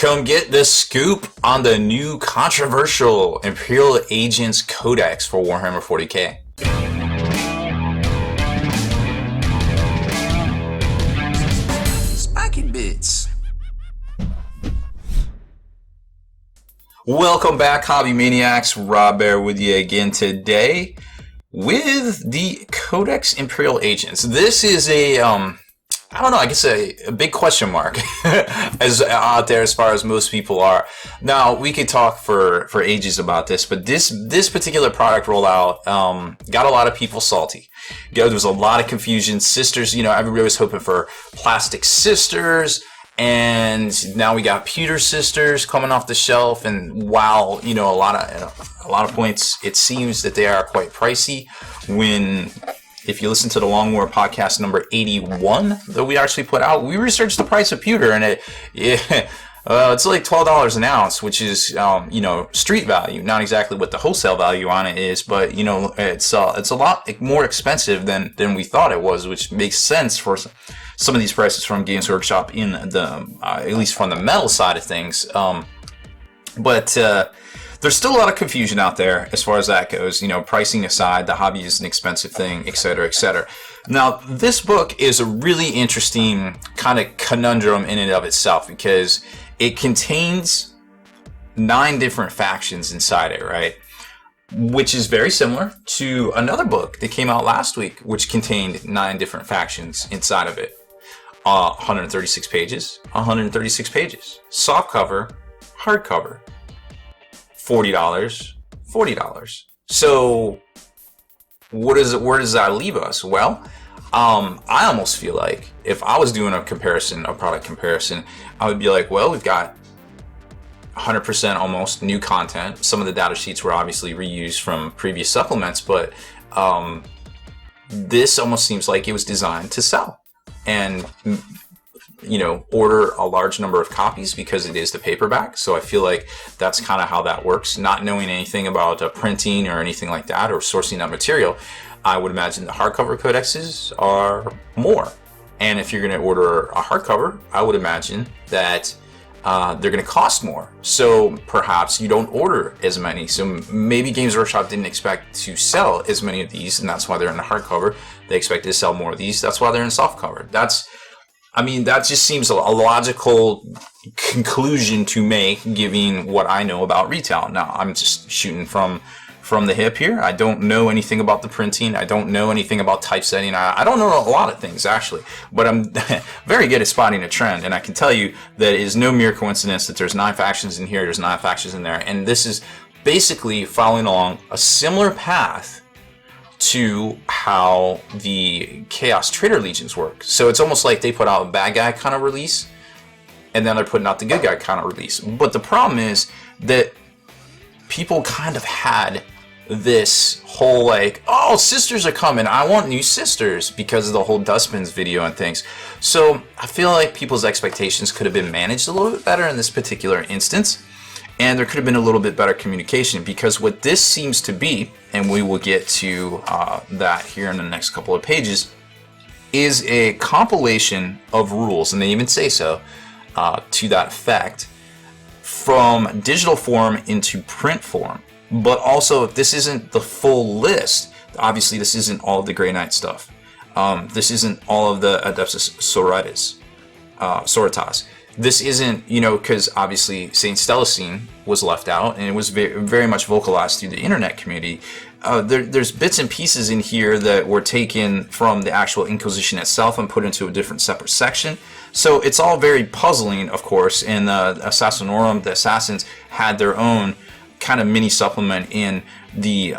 Come get the scoop on the new controversial Imperial Agents Codex for Warhammer 40k. Spiky bits. Welcome back, Hobby Maniacs. Baer with you again today with the Codex Imperial Agents. This is I don't know, I guess a big question mark as out there as far as most people are. Now, we could talk for ages about this, but this particular product rollout got a lot of people salty. There was a lot of confusion. Sisters, everybody was hoping for plastic sisters, and now we got pewter sisters coming off the shelf. And while a lot of points, it seems that they are quite pricey. If you listen to the Long War podcast number 81 that we actually put out, we researched the price of pewter, and it's like $12 an ounce, which is street value, not exactly what the wholesale value on it is, but it's a lot more expensive than we thought it was, which makes sense for some of these prices from Games Workshop in the at least from the metal side of things. But there's still a lot of confusion out there as far as that goes. Pricing aside, the hobby is an expensive thing, etc., etc. Now, this book is a really interesting kind of conundrum in and of itself because it contains 9 different factions inside it, right? Which is very similar to another book that came out last week, which contained 9 different factions inside of it. 136 pages, 136 pages. Softcover, hardcover. $40. So where does that leave us? Well, I almost feel like if I was doing a product comparison, I would be like, well, we've got 100% almost new content. Some of the data sheets were obviously reused from previous supplements, but this almost seems like it was designed to sell and order a large number of copies because it is the paperback. So I feel like that's kind of how that works. Not knowing anything about printing or anything like that or sourcing that material, I would imagine the hardcover codexes are more. And if you're going to order a hardcover, I would imagine that they're going to cost more. So perhaps you don't order as many. So maybe Games Workshop didn't expect to sell as many of these, and that's why they're in the hardcover. They expected to sell more of these. That's why they're in softcover. That just seems a logical conclusion to make, given what I know about retail. Now, I'm just shooting from the hip here. I don't know anything about the printing. I don't know anything about typesetting. I don't know a lot of things, actually. But I'm very good at spotting a trend. And I can tell you that it is no mere coincidence that there's 9 factions in here, there's 9 factions in there. And this is basically following along a similar path to how the Chaos Traitor Legions work. So it's almost like they put out a bad guy kind of release, and then they're putting out the good guy kind of release. But the problem is that people kind of had this whole oh, sisters are coming, I want new sisters, because of the whole Dustbins video and things. So I feel like people's expectations could have been managed a little bit better in this particular instance. And there could have been a little bit better communication, because what this seems to be, and we will get to that here in the next couple of pages, is a compilation of rules, and they even say so, to that effect, from digital form into print form. But also, if this isn't the full list, obviously this isn't all of the Grey Knight stuff. This isn't all of the Adeptus Sororitas. This isn't, because obviously St. Stellacine was left out, and it was very, very much vocalized through the internet community. There's bits and pieces in here that were taken from the actual Inquisition itself and put into a different separate section. So it's all very puzzling, of course, and Assassinorum, the Assassins, had their own kind of mini supplement in the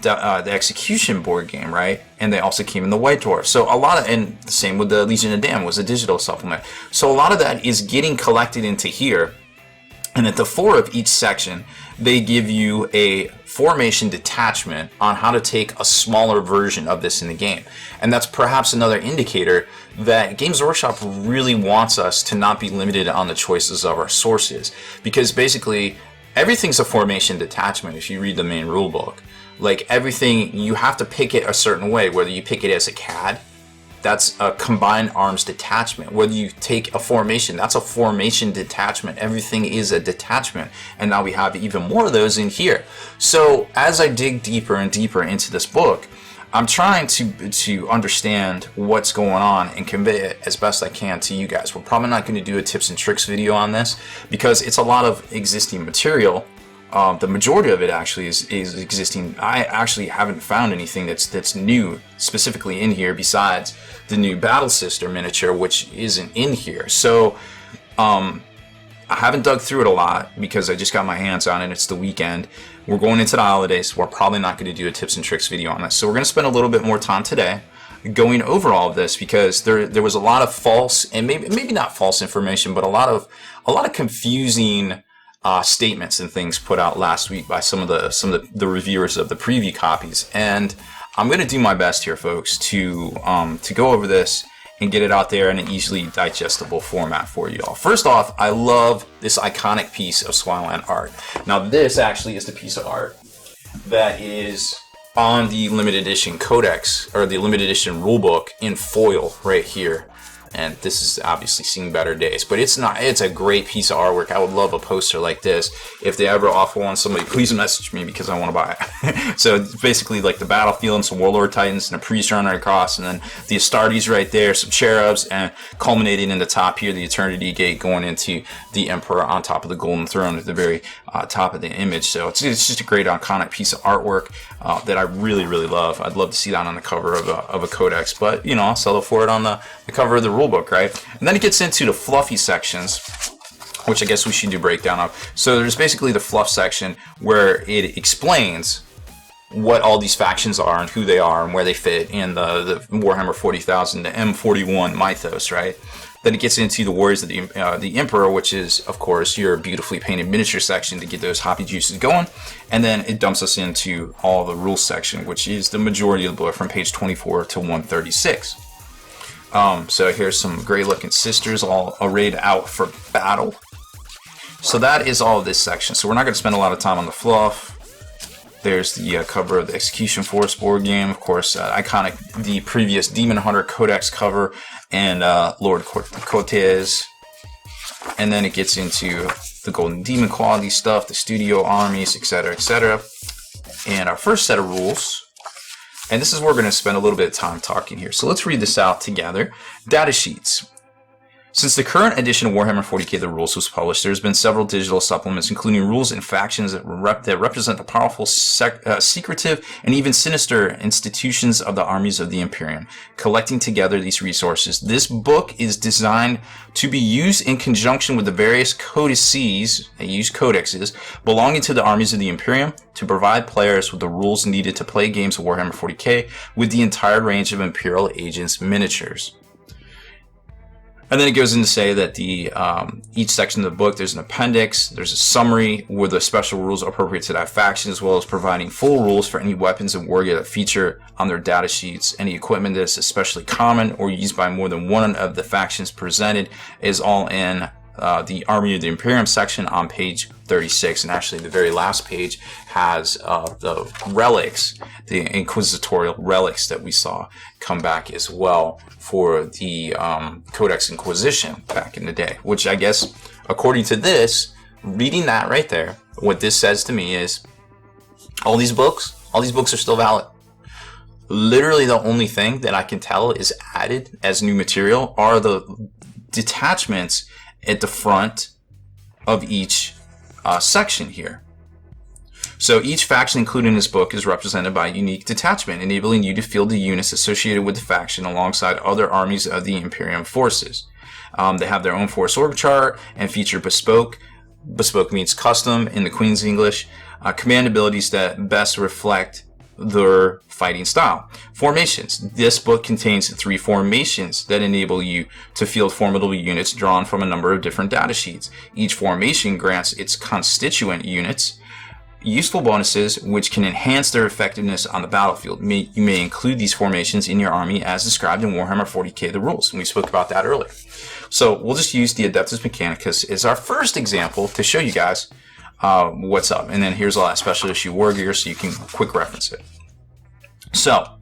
Execution board game, right? And they also came in the White Dwarf. So and the same with the Legion of Damn was a digital supplement. So a lot of that is getting collected into here. And at the fore of each section, they give you a formation detachment on how to take a smaller version of this in the game. And that's perhaps another indicator that Games Workshop really wants us to not be limited on the choices of our sources. Because basically, everything's a formation detachment if you read the main rulebook. Like everything, you have to pick it a certain way, whether you pick it as a CAD that's a combined arms detachment. Whether you take a formation, that's a formation detachment. Everything is a detachment. And now we have even more of those in here. So as I dig deeper and deeper into this book, I'm trying to understand what's going on and convey it as best I can to you guys. We're probably not going to do a tips and tricks video on this because it's a lot of existing material. The majority of it actually is existing. I actually haven't found anything that's new specifically in here besides the new Battle Sister miniature, which isn't in here. So I haven't dug through it a lot because I just got my hands on it. It's the weekend. We're going into the holidays. We're probably not going to do a tips and tricks video on this. So we're going to spend a little bit more time today going over all of this because there was a lot of false and maybe not false information, but a lot of confusing statements and things put out last week by some of the reviewers of the preview copies. And I'm going to do my best here, folks, to go over this and get it out there in an easily digestible format for you all. First off, I love this iconic piece of Swineland art. Now, this actually is the piece of art that is on the limited edition codex, or the limited edition rulebook in foil right here. And this is obviously seen better days, but it's a great piece of artwork. I would love a poster like this. If they ever offer one, somebody please message me because I want to buy it. So it's basically like the battlefield and some Warlord Titans and a priest running across, and then the Astartes right there, some cherubs, and culminating in the top here, the Eternity Gate going into the Emperor on top of the Golden Throne at the very top of the image. So it's just a great iconic piece of artwork that I really, really love. I'd love to see that on the cover of a codex, but you know, I'll settle for it on the cover of the rulebook, right? And then it gets into the fluffy sections, which I guess we should do breakdown of. So there's basically the fluff section where it explains what all these factions are and who they are and where they fit in the Warhammer 40,000, the M41 mythos, right? Then it gets into the Warriors of the Emperor, which is, of course, your beautifully painted miniature section to get those hoppy juices going. And then it dumps us into all the rules section, which is the majority of the book from page 24 to 136. So here's some great looking sisters all arrayed out for battle. So that is all of this section. So we're not going to spend a lot of time on the fluff. There's the cover of the Execution Force board game. Of course, iconic, the previous Demon Hunter Codex cover and Lord Cortez. And then it gets into the Golden Demon quality stuff, the studio armies, etc., etc. And our first set of rules. And this is where we're going to spend a little bit of time talking here. So let's read this out together. Data sheets. Since the current edition of Warhammer 40k The Rules was published, there's been several digital supplements, including rules and factions that represent the powerful, secretive, and even sinister institutions of the armies of the Imperium. Collecting together these resources, this book is designed to be used in conjunction with the various codices, codexes, belonging to the armies of the Imperium to provide players with the rules needed to play games of Warhammer 40k with the entire range of Imperial Agents miniatures. And then it goes in to say that each section of the book, there's an appendix, there's a summary with the special rules appropriate to that faction, as well as providing full rules for any weapons and wargear that feature on their data sheets. Any equipment that is especially common or used by more than one of the factions presented is all in the Army of the Imperium section on page 36. And actually, the very last page has the relics, the inquisitorial relics that we saw come back as well for the Codex Inquisition back in the day, which I guess, according to this, reading that right there, what this says to me is all these books are still valid. Literally the only thing that I can tell is added as new material are the detachments at the front of each section here. So each faction included in this book is represented by a unique detachment, enabling you to field the units associated with the faction alongside other armies of the Imperium forces. They have their own force org chart and feature bespoke. Bespoke means custom in the Queen's English. Command abilities that best reflect their fighting style. Formations. This book contains 3 formations that enable you to field formidable units drawn from a number of different data sheets. Each formation grants its constituent units useful bonuses which can enhance their effectiveness on the battlefield. You may include these formations in your army as described in Warhammer 40k The Rules, and we spoke about that earlier. So we'll just use the Adeptus Mechanicus as our first example to show you guys what's up. And then here's all that special issue war gear so you can quick reference it. So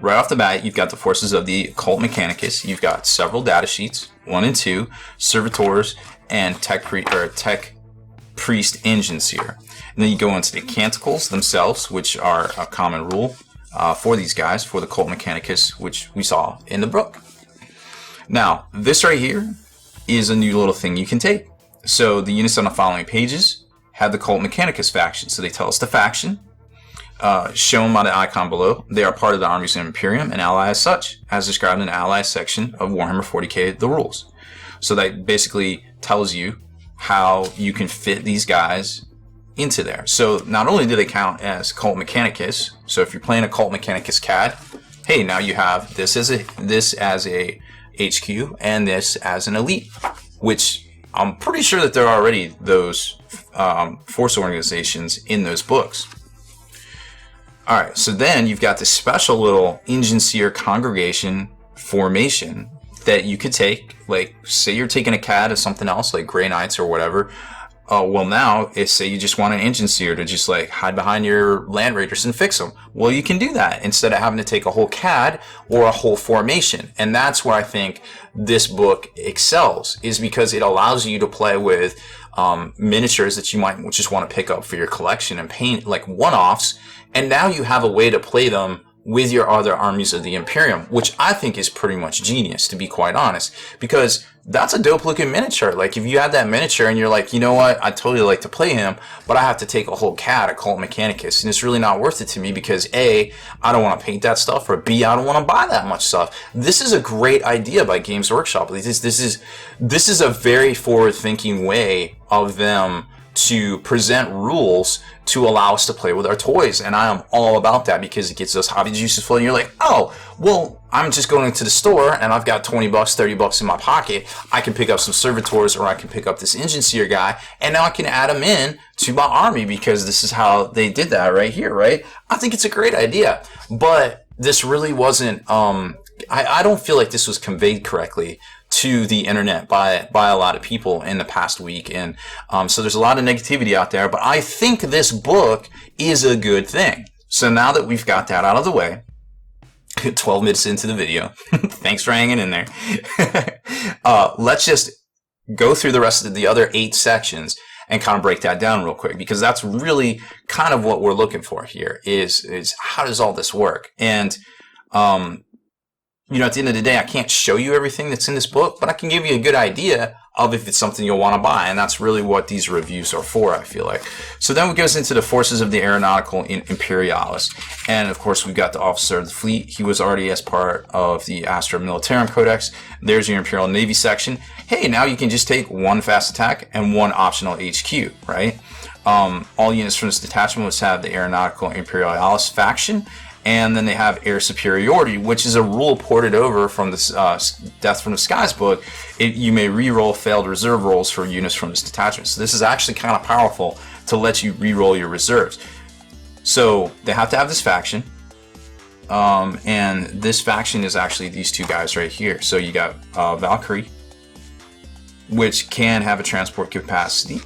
right off the bat, you've got the forces of the Cult Mechanicus. You've got several data sheets, 1 and 2, servitors, and tech priest engines here. And then you go into the canticles themselves, which are a common rule for these guys, for the Cult Mechanicus, which we saw in the book. Now, this right here is a new little thing you can take. So the units on the following pages have the Cult Mechanicus faction. So they tell us the faction, shown by the icon below. They are part of the armies of Imperium and ally as such, as described in the ally section of Warhammer 40k, the rules. So that basically tells you how you can fit these guys into there. So not only do they count as Cult Mechanicus, so if you're playing a Cult Mechanicus CAD, hey, now you have this as a HQ and this as an elite, which I'm pretty sure that there are already those force organizations in those books. All right, so then you've got this special little Engine Seer congregation formation that you could take, like say you're taking a CAD of something else, like Grey Knights or whatever. Well, now, if say you just want an Engine Seer to just like hide behind your Land Raiders and fix them, well, you can do that instead of having to take a whole CAD or a whole formation. And that's where I think this book excels, is because it allows you to play with miniatures that you might just want to pick up for your collection and paint like one-offs. And now you have a way to play them with your other armies of the Imperium, which I think is pretty much genius, to be quite honest, because that's a dope looking miniature. Like if you have that miniature and you're like, you know what, I totally like to play him, but I have to take a whole CAD, a Cult Mechanicus, and it's really not worth it to me because A, I don't want to paint that stuff, or B, I don't want to buy that much stuff. This is a great idea by Games Workshop. This is a very forward thinking way of them to present rules to allow us to play with our toys, and I am all about that because it gets those hobby juices flowing. You're like, oh, well, I'm just going to the store and I've got $20, $30 in my pocket. I can pick up some servitors, or I can pick up this Engine Seer guy, and now I can add them in to my army because this is how they did that right here, right? I think it's a great idea, but this really wasn't. I don't feel like this was conveyed correctly to the internet by a lot of people in the past week, and so there's a lot of negativity out there, but I think this book is a good thing. So now that we've got that out of the way, 12 minutes into the video, thanks for hanging in there, let's just go through the rest of the other 8 sections and kind of break that down real quick, because that's really kind of what we're looking for here, is how does all this work? And at the end of the day, I can't show you everything that's in this book, but I can give you a good idea of if it's something you'll want to buy. And that's really what these reviews are for, I feel like. So then it goes into the forces of the Aeronautical Imperialist. And of course, we've got the officer of the fleet. He was already as part of the Astrid Militarum Codex. There's your Imperial Navy section. Hey, now you can just take 1 fast attack and 1 optional HQ, right? All units from this detachment must have the Aeronautical Imperialist faction. And then they have air superiority, which is a rule ported over from this Death from the Skies book. You may re-roll failed reserve rolls for units from this detachment. So this is actually kind of powerful to let you re-roll your reserves. So they have to have this faction. And this faction is actually these 2 guys right here. So you got Valkyrie, which can have a transport capacity.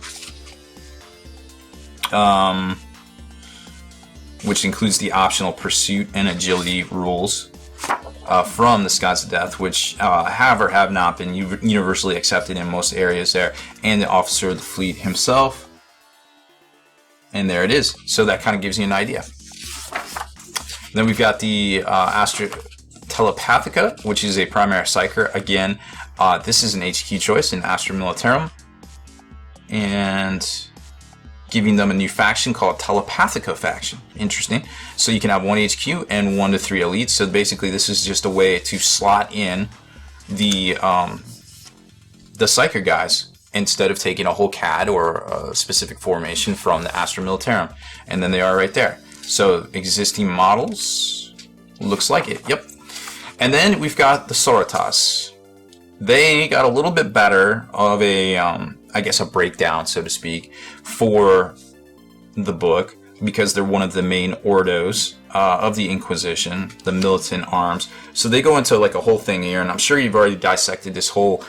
Which includes the optional pursuit and agility rules from the Skies of Death, which have or have not been universally accepted in most areas there, and the officer of the fleet himself. And there it is. So that kind of gives you an idea. Then we've got the Astrid Telepathica, which is a primary psyker. Again, this is an HQ choice in Astrid Militarum. And giving them a new faction called Telepathica faction. Interesting. So you can have 1 HQ and 1 to 3 elites. So basically this is just a way to slot in the Psyker guys instead of taking a whole CAD or a specific formation from the Astrid Militarum. And then they are right there. So existing models, looks like it, yep. And then we've got the Sorotas. They got a little bit better of a a breakdown, so to speak, for the book, because they're one of the main ordos of the Inquisition, the militant arms. So they go into like a whole thing here, and I'm sure you've already dissected this whole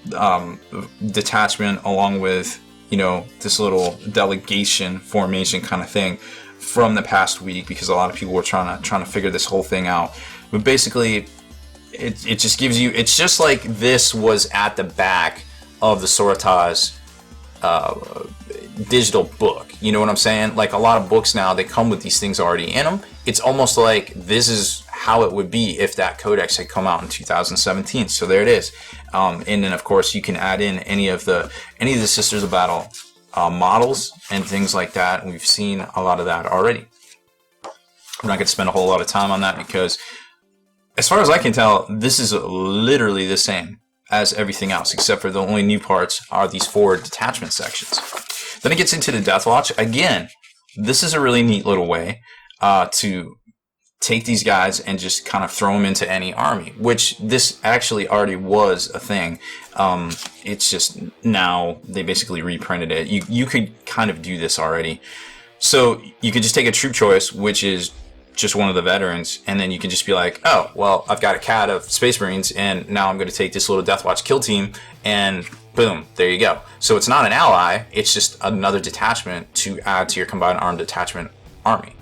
detachment along with, this little delegation formation kind of thing from the past week because a lot of people were trying to figure this whole thing out. But basically, it just gives you. It's just like this was at the back of the Sorotas digital book. You know what I'm saying? Like a lot of books now, they come with these things already in them. It's almost like this is how it would be if that codex had come out in 2017. So there it is. And then of course you can add in any of the Sisters of Battle models and things like that. We've seen a lot of that already. I'm not going to spend a whole lot of time on that because as far as I can tell, this is literally the same as everything else, except for the only new parts are these 4 detachment sections. Then it gets into the Death Watch. Again, this is a really neat little way to take these guys and just kind of throw them into any army, which this actually already was a thing. It's just now they basically reprinted it. You could kind of do this already. So you could just take a troop choice, which is just one of the veterans, and then you can just be like, oh, well, I've got a CAD of Space Marines, and now I'm going to take this little Death Watch kill team, and boom, there you go. So it's not an ally, it's just another detachment to add to your combined armed detachment army.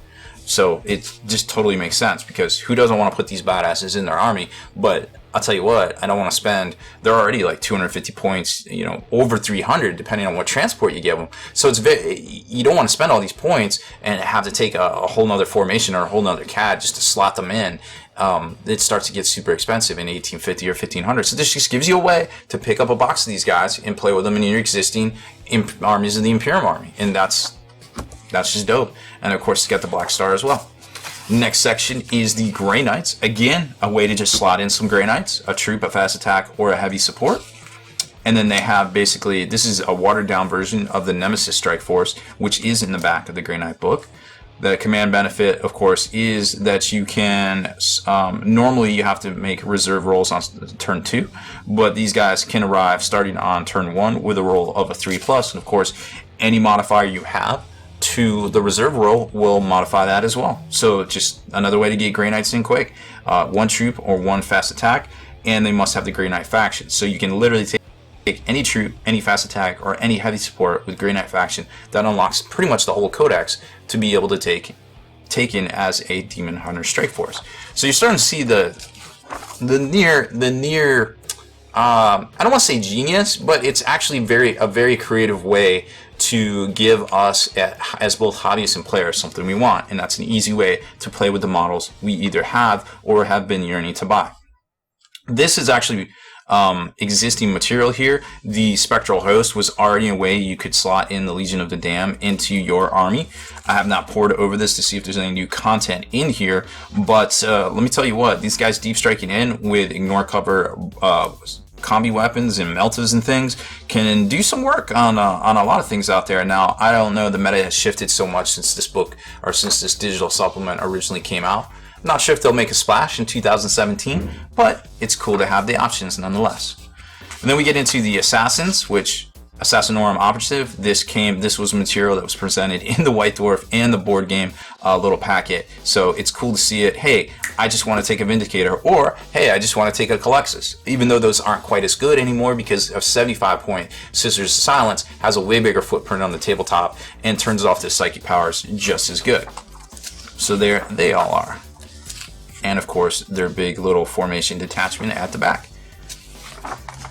So it just totally makes sense, because who doesn't want to put these badasses in their army? But I'll tell you what, I don't want to spend, they're already like 250 points, you know, over 300 depending on what transport you give them. So it's you don't want to spend all these points and have to take a whole nother formation or a whole nother CAD just to slot them in. It starts to get super expensive in 1850 or 1500. So this just gives you a way to pick up a box of these guys and play with them in your existing armies of the Imperium army. And that's just dope. And of course, get the Black Star as well. Next section is the Grey Knights. Again, a way to just slot in some Grey Knights, a troop, a fast attack, or a heavy support. And then they have basically, this is a watered down version of the Nemesis Strike Force, which is in the back of the Grey Knight book. The command benefit, of course, is that you can, normally you have to make reserve rolls on turn 2, but these guys can arrive starting on turn 1 with a roll of a 3+, and of course, any modifier you have to the reserve roll will modify that as well. So just another way to get Grey Knights in quick. 1 troop or 1 fast attack, and they must have the Grey Knight faction. So you can literally take any troop, any fast attack, or any heavy support with Grey Knight faction. That unlocks pretty much the whole codex to be able to take in as a Demon Hunter Strike Force. So you're starting to see the near I don't want to say genius, but it's actually a very creative way to give us, as both hobbyists and players, something we want. And that's an easy way to play with the models we either have or have been yearning to buy. This is actually existing material here. The Spectral Host was already a way you could slot in the Legion of the Damned into your army. I have not poured over this to see if there's any new content in here, but let me tell you what, these guys deep striking in with ignore cover, combi weapons and meltas and things can do some work on a lot of things out there. Now, I don't know, the meta has shifted so much since this book, or since this digital supplement originally came out. I'm not sure if they'll make a splash in 2017, but it's cool to have the options nonetheless. And then we get into the Assassins, which Assassinorum Operative. This was material that was presented in the White Dwarf and the board game little packet. So it's cool to see it. Hey, I just want to take a Vindicator, or hey, I just want to take a Calexis. Even though those aren't quite as good anymore because of 75-point Sisters of Silence has a way bigger footprint on the tabletop and turns off their psychic powers just as good. So there they all are. And of course, their big little formation detachment at the back.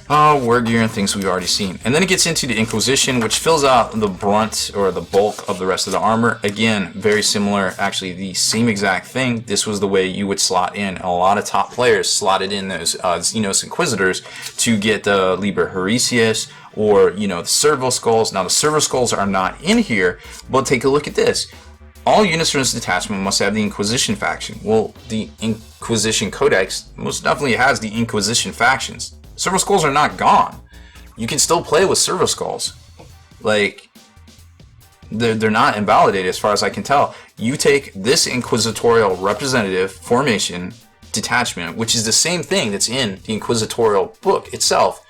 War gear and things we've already seen. And then it gets into the Inquisition, which fills out the brunt or the bulk of the rest of the armor. Again, very similar, actually the same exact thing. This was the way you would slot in. A lot of top players slotted in those Xenos Inquisitors to get the Liber Heresius or, you know, the Servo Skulls. Now, the Servo Skulls are not in here, but take a look at this. All units from this detachment must have the Inquisition faction. Well, the Inquisition Codex most definitely has the Inquisition factions. Servo Skulls are not gone. You can still play with Servo Skulls. Like, they're not invalidated as far as I can tell. You take this Inquisitorial Representative Formation detachment, which is the same thing that's in the Inquisitorial book itself.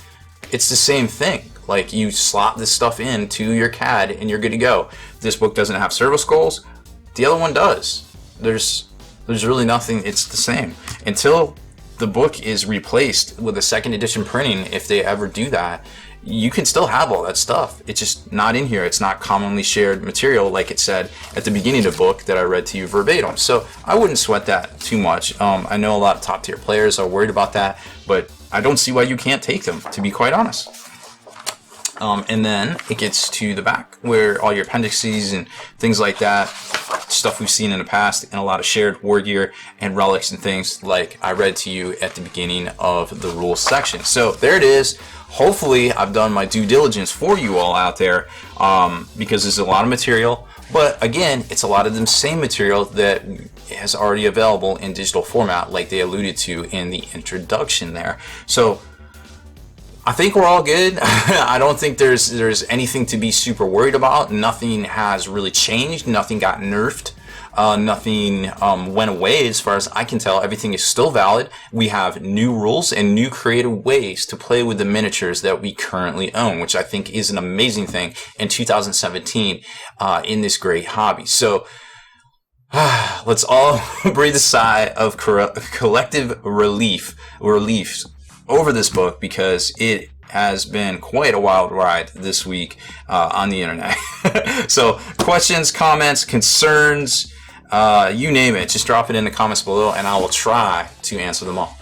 It's the same thing. Like, you slot this stuff into your CAD and you're good to go. This book doesn't have Servo Skulls. The other one does. There's really nothing. It's the same. Until the book is replaced with a second edition printing, if they ever do that, you can still have all that stuff. It's just not in here. It's not commonly shared material, like it said at the beginning of the book that I read to you verbatim. So I wouldn't sweat that too much. I know a lot of top tier players are worried about that, but I don't see why you can't take them, to be quite honest. And then it gets to the back where all your appendices and things like that, stuff we've seen in the past, and a lot of shared war gear and relics and things like I read to you at the beginning of the rules section. So there it is. Hopefully I've done my due diligence for you all out there, because there's a lot of material. But again, it's a lot of the same material that is already available in digital format, like they alluded to in the introduction there. So I think we're all good. I don't think there's anything to be super worried about. Nothing has really changed. Nothing got nerfed. Nothing went away as far as I can tell. Everything is still valid. We have new rules and new creative ways to play with the miniatures that we currently own, which I think is an amazing thing in 2017 in this great hobby. So let's all breathe a sigh of collective relief over this book, because it has been quite a wild ride this week on the internet. So questions, comments, concerns, you name it, just drop it in the comments below and I will try to answer them all.